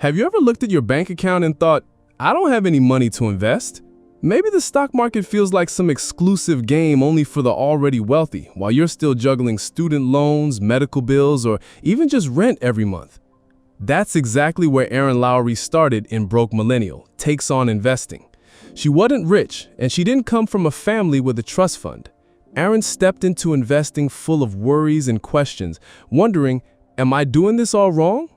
Have you ever looked at your bank account and thought, I don't have any money to invest? Maybe the stock market feels like some exclusive game only for the already wealthy, while you're still juggling student loans, medical bills, or even just rent every month. That's exactly where Erin Lowry started in Broke Millennial, Takes on Investing. She wasn't rich, and she didn't come from a family with a trust fund. Erin stepped into investing full of worries and questions, wondering, am I doing this all wrong?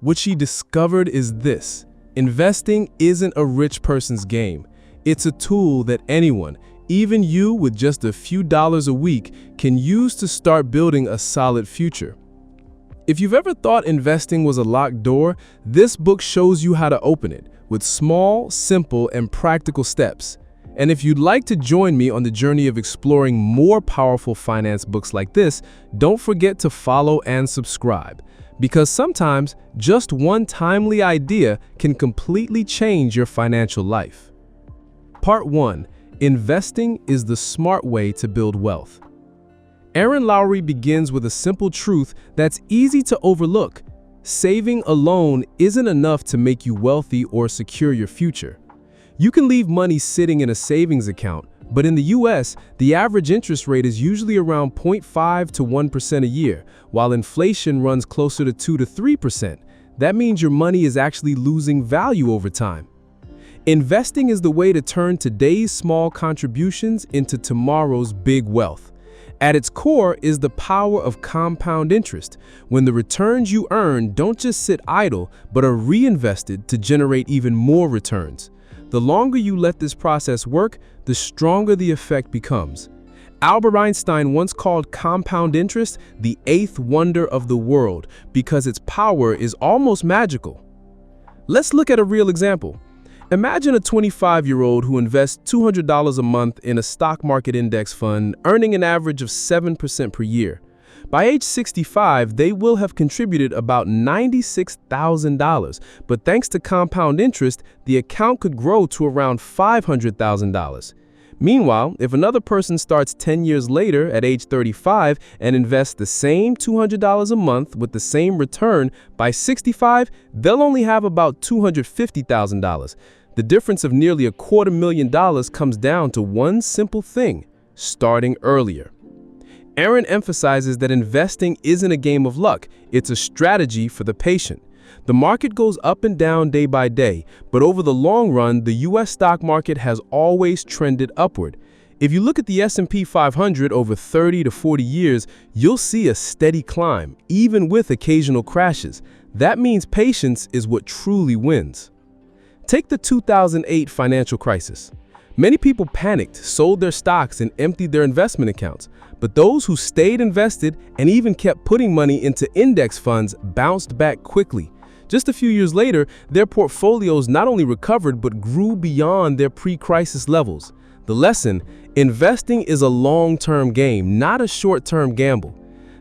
What she discovered is this: investing isn't a rich person's game. It's a tool that anyone, even you with just a few dollars a week, can use to start building a solid future. If you've ever thought investing was a locked door, this book shows you how to open it with small, simple, and practical steps. And if you'd like to join me on the journey of exploring more powerful finance books like this, don't forget to follow and subscribe. Because sometimes just one timely idea can completely change your financial life. Part 1. Investing is the smart way to build wealth. Erin Lowry begins with a simple truth that's easy to overlook. Saving alone isn't enough to make you wealthy or secure your future. You can leave money sitting in a savings account, but in the US, the average interest rate is usually around 0.5 to 1% a year, while inflation runs closer to 2 to 3%. That means your money is actually losing value over time. Investing is the way to turn today's small contributions into tomorrow's big wealth. At its core is the power of compound interest, when the returns you earn don't just sit idle, but are reinvested to generate even more returns. The longer you let this process work, the stronger the effect becomes. Albert Einstein once called compound interest the eighth wonder of the world because its power is almost magical. Let's look at a real example. Imagine a 25-year-old who invests $200 a month in a stock market index fund, earning an average of 7% per year. By age 65, they will have contributed about $96,000, but thanks to compound interest, the account could grow to around $500,000. Meanwhile, if another person starts 10 years later at age 35 and invests the same $200 a month with the same return, by 65, they'll only have about $250,000. The difference of nearly $250,000 comes down to one simple thing: starting earlier. Erin emphasizes that investing isn't a game of luck, it's a strategy for the patient. The market goes up and down day by day, but over the long run, the US stock market has always trended upward. If you look at the S&P 500 over 30 to 40 years, you'll see a steady climb, even with occasional crashes. That means patience is what truly wins. Take the 2008 financial crisis. Many people panicked, sold their stocks, and emptied their investment accounts. But those who stayed invested and even kept putting money into index funds bounced back quickly. Just a few years later, their portfolios not only recovered but grew beyond their pre-crisis levels. The lesson: investing is a long-term game, not a short-term gamble.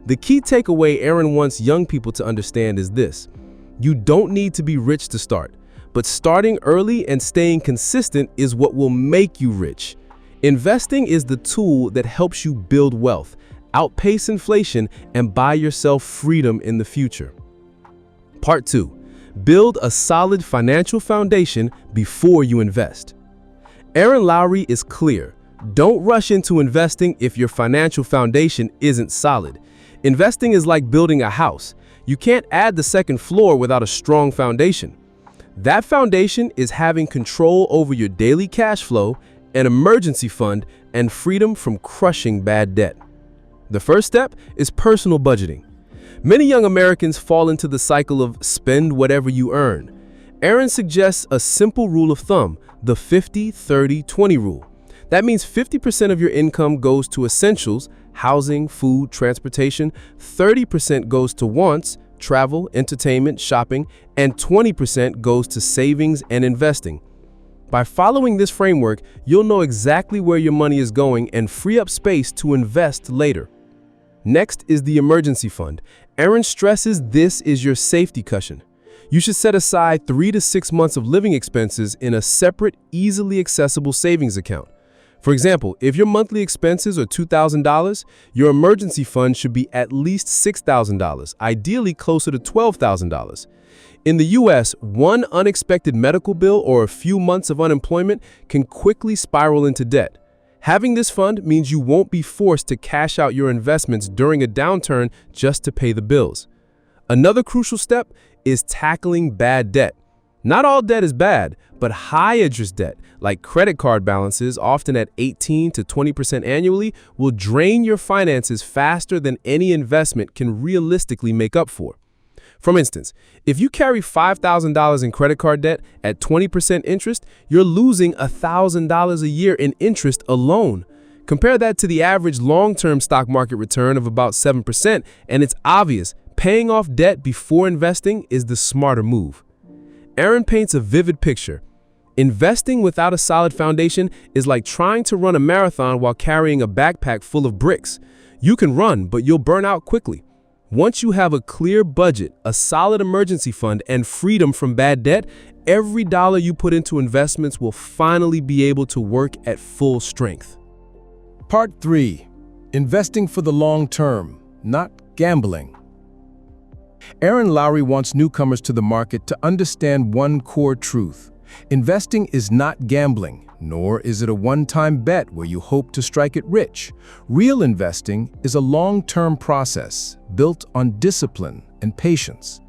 The key takeaway Erin wants young people to understand is this: you don't need to be rich to start, but starting early and staying consistent is what will make you rich. Investing is the tool that helps you build wealth, outpace inflation, and buy yourself freedom in the future. Part 2. Build a solid financial foundation before you invest. Erin Lowry is clear. Don't rush into investing if your financial foundation isn't solid. Investing is like building a house. You can't add the second floor without a strong foundation. That foundation is having control over your daily cash flow, an emergency fund, and freedom from crushing bad debt. The first step is personal budgeting. Many young Americans fall into the cycle of spend whatever you earn. Erin suggests a simple rule of thumb, the 50-30-20 rule. That means 50% of your income goes to essentials, housing, food, transportation, 30% goes to wants, travel, entertainment, shopping, and 20% goes to savings and investing. By following this framework, you'll know exactly where your money is going and free up space to invest later. Next is the emergency fund. Erin stresses this is your safety cushion. You should set aside 3 to 6 months of living expenses in a separate, easily accessible savings account. For example, if your monthly expenses are $2,000, your emergency fund should be at least $6,000, ideally closer to $12,000. In the US, one unexpected medical bill or a few months of unemployment can quickly spiral into debt. Having this fund means you won't be forced to cash out your investments during a downturn just to pay the bills. Another crucial step is tackling bad debt. Not all debt is bad, but high-interest debt, like credit card balances, often at 18 to 20% annually, will drain your finances faster than any investment can realistically make up for. For instance, if you carry $5,000 in credit card debt at 20% interest, you're losing $1,000 a year in interest alone. Compare that to the average long-term stock market return of about 7%, and it's obvious paying off debt before investing is the smarter move. Erin paints a vivid picture. Investing without a solid foundation is like trying to run a marathon while carrying a backpack full of bricks. You can run, but you'll burn out quickly. Once you have a clear budget, a solid emergency fund, and freedom from bad debt, every dollar you put into investments will finally be able to work at full strength. Part 3. Investing for the long term, not gambling. Erin Lowry wants newcomers to the market to understand one core truth. Investing is not gambling, nor is it a one-time bet where you hope to strike it rich. Real investing is a long-term process built on discipline and patience.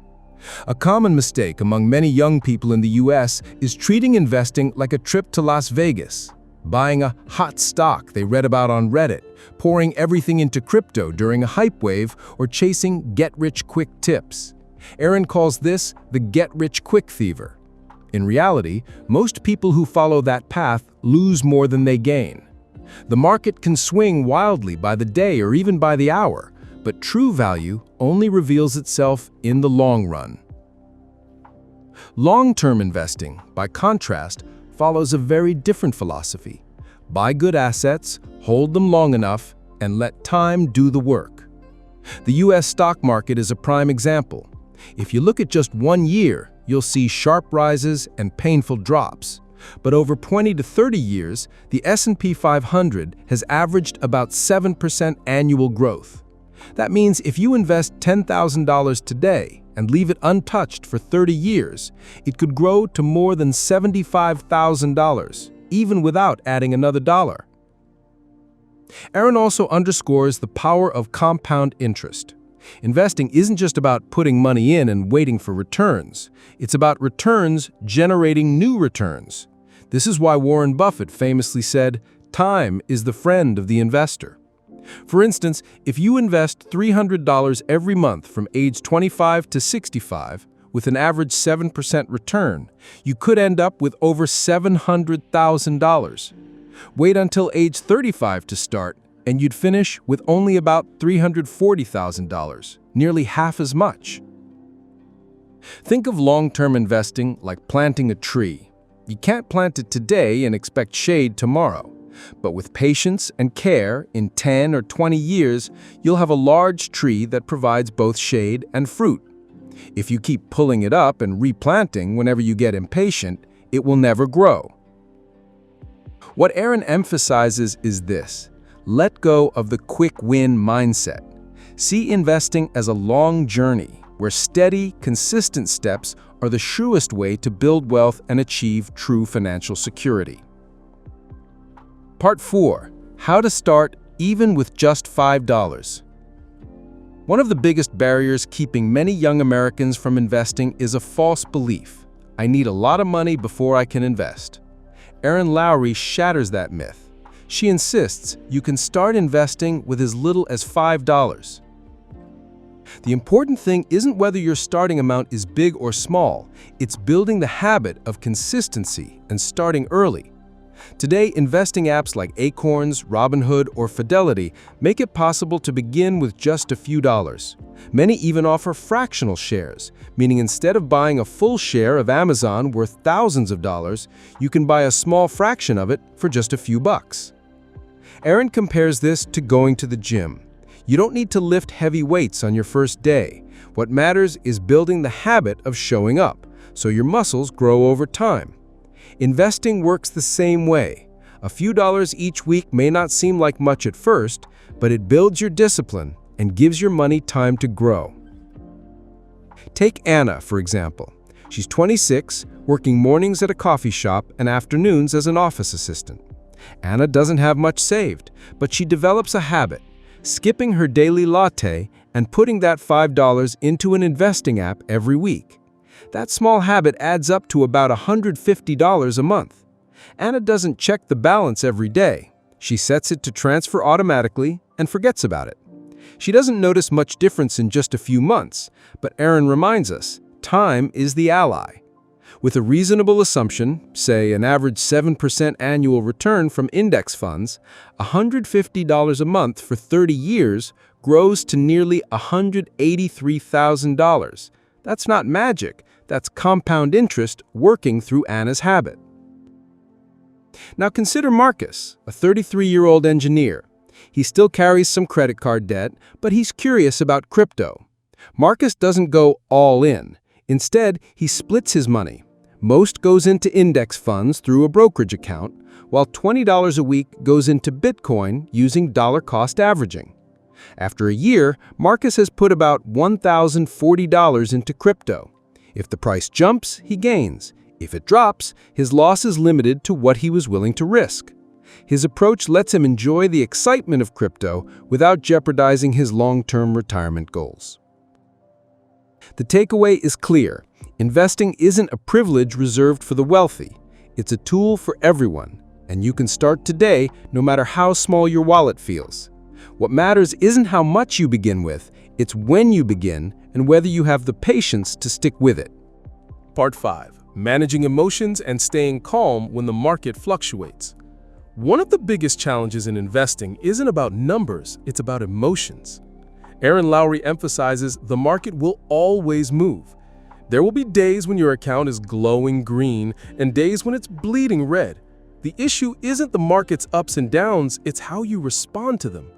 A common mistake among many young people in the US is treating investing like a trip to Las Vegas, buying a hot stock they read about on Reddit, pouring everything into crypto during a hype wave, or chasing get-rich-quick tips. Erin calls this the get-rich-quick fever. In reality, most people who follow that path lose more than they gain. The market can swing wildly by the day or even by the hour, but true value only reveals itself in the long run. Long-term investing, by contrast, follows a very different philosophy. Buy good assets, hold them long enough, and let time do the work. The US stock market is a prime example. If you look at just 1 year, you'll see sharp rises and painful drops. But over 20 to 30 years, the S&P 500 has averaged about 7% annual growth. That means if you invest $10,000 today and leave it untouched for 30 years, it could grow to more than $75,000, even without adding another dollar. Erin also underscores the power of compound interest. Investing isn't just about putting money in and waiting for returns. It's about returns generating new returns. This is why Warren Buffett famously said, "Time is the friend of the investor." For instance, if you invest $300 every month from age 25 to 65, with an average 7% return, you could end up with over $700,000. Wait until age 35 to start, and you'd finish with only about $340,000, nearly half as much. Think of long-term investing like planting a tree. You can't plant it today and expect shade tomorrow. But with patience and care, in 10 or 20 years, you'll have a large tree that provides both shade and fruit. If you keep pulling it up and replanting whenever you get impatient, it will never grow. What Erin emphasizes is this: let go of the quick win mindset. See investing as a long journey, where steady, consistent steps are the surest way to build wealth and achieve true financial security. Part 4. How to start even with just $5. One of the biggest barriers keeping many young Americans from investing is a false belief: I need a lot of money before I can invest. Erin Lowry shatters that myth. She insists you can start investing with as little as $5. The important thing isn't whether your starting amount is big or small, it's building the habit of consistency and starting early. Today, investing apps like Acorns, Robinhood, or Fidelity make it possible to begin with just a few dollars. Many even offer fractional shares, meaning instead of buying a full share of Amazon worth thousands of dollars, you can buy a small fraction of it for just a few bucks. Erin compares this to going to the gym. You don't need to lift heavy weights on your first day. What matters is building the habit of showing up, so your muscles grow over time. Investing works the same way. A few dollars each week may not seem like much at first, but it builds your discipline and gives your money time to grow. Take Anna, for example. She's 26, working mornings at a coffee shop and afternoons as an office assistant. Anna doesn't have much saved, but she develops a habit, skipping her daily latte and putting that $5 into an investing app every week. That small habit adds up to about $150 a month. Anna doesn't check the balance every day. She sets it to transfer automatically and forgets about it. She doesn't notice much difference in just a few months, but Erin reminds us, time is the ally. With a reasonable assumption, say an average 7% annual return from index funds, $150 a month for 30 years grows to nearly $183,000. That's not magic, that's compound interest working through Anna's habit. Now consider Marcus, a 33-year-old engineer. He still carries some credit card debt, but he's curious about crypto. Marcus doesn't go all in. Instead, he splits his money. Most goes into index funds through a brokerage account, while $20 a week goes into Bitcoin using dollar-cost averaging. After a year, Marcus has put about $1,040 into crypto. If the price jumps, he gains. If it drops, his loss is limited to what he was willing to risk. His approach lets him enjoy the excitement of crypto without jeopardizing his long-term retirement goals. The takeaway is clear. Investing isn't a privilege reserved for the wealthy. It's a tool for everyone, and you can start today no matter how small your wallet feels. What matters isn't how much you begin with, it's when you begin and whether you have the patience to stick with it. Part 5. Managing emotions and staying calm when the market fluctuates. One of the biggest challenges in investing isn't about numbers, it's about emotions. Erin Lowry emphasizes the market will always move. There will be days when your account is glowing green and days when it's bleeding red. The issue isn't the market's ups and downs, it's how you respond to them.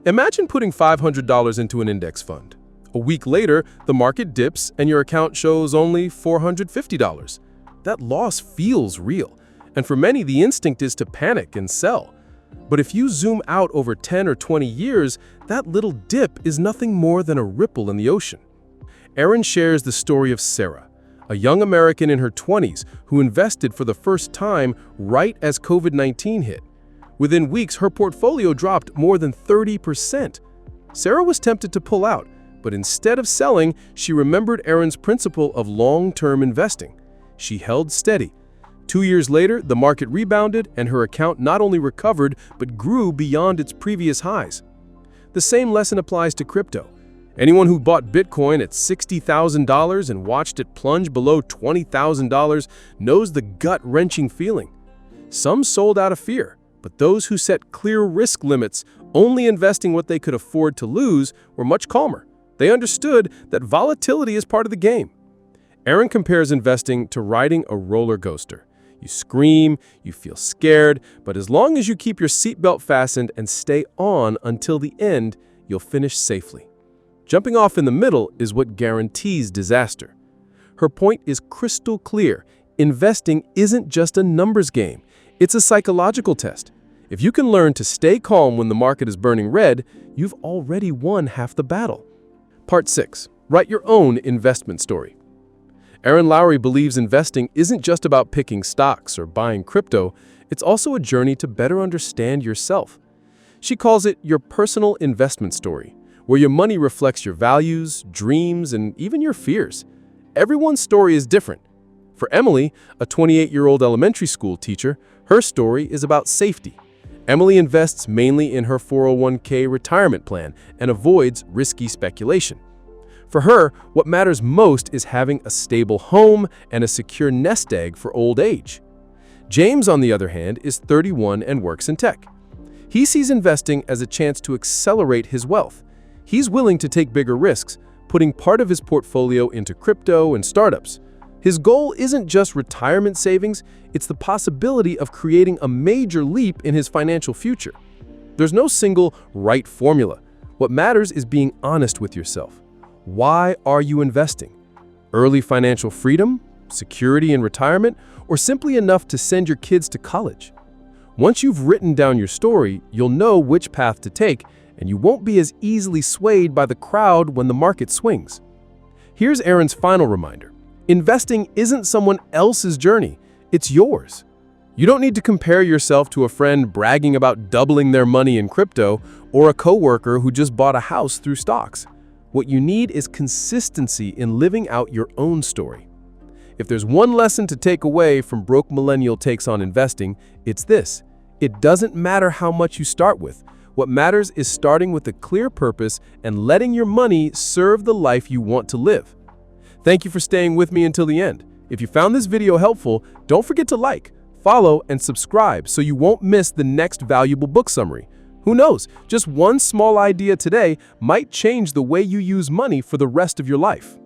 Imagine putting $500 into an index fund. A week later, the market dips and your account shows only $450. That loss feels real, and for many the instinct is to panic and sell. But if you zoom out over 10 or 20 years, that little dip is nothing more than a ripple in the ocean. Erin shares the story of Sarah, a young American in her 20s who invested for the first time right as COVID-19 hit. Within weeks, her portfolio dropped more than 30%. Sarah was tempted to pull out, but instead of selling, she remembered Erin's principle of long-term investing. She held steady. 2 years later, the market rebounded and her account not only recovered but grew beyond its previous highs. The same lesson applies to crypto. Anyone who bought Bitcoin at $60,000 and watched it plunge below $20,000 knows the gut-wrenching feeling. Some sold out of fear, but those who set clear risk limits, only investing what they could afford to lose, were much calmer. They understood that volatility is part of the game. Erin compares investing to riding a roller coaster. You scream, you feel scared, but as long as you keep your seatbelt fastened and stay on until the end, you'll finish safely. Jumping off in the middle is what guarantees disaster. Her point is crystal clear. Investing isn't just a numbers game. It's a psychological test. If you can learn to stay calm when the market is burning red, you've already won half the battle. Part 6. Write your own investment story. Erin Lowry believes investing isn't just about picking stocks or buying crypto, it's also a journey to better understand yourself. She calls it your personal investment story, where your money reflects your values, dreams, and even your fears. Everyone's story is different. For Emily, a 28-year-old elementary school teacher, her story is about safety. Emily invests mainly in her 401k retirement plan and avoids risky speculation. For her, what matters most is having a stable home and a secure nest egg for old age. James, on the other hand, is 31 and works in tech. He sees investing as a chance to accelerate his wealth. He's willing to take bigger risks, putting part of his portfolio into crypto and startups. His goal isn't just retirement savings, it's the possibility of creating a major leap in his financial future. There's no single right formula. What matters is being honest with yourself. Why are you investing? Early financial freedom, security in retirement, or simply enough to send your kids to college? Once you've written down your story, you'll know which path to take, and you won't be as easily swayed by the crowd when the market swings. Here's Erin's final reminder. Investing isn't someone else's journey, it's yours. You don't need to compare yourself to a friend bragging about doubling their money in crypto or a coworker who just bought a house through stocks. What you need is consistency in living out your own story. If there's one lesson to take away from Broke Millennial Takes on Investing, it's this: it doesn't matter how much you start with. What matters is starting with a clear purpose and letting your money serve the life you want to live. Thank you for staying with me until the end. If you found this video helpful, don't forget to like, follow, and subscribe so you won't miss the next valuable book summary. Who knows, just one small idea today might change the way you use money for the rest of your life.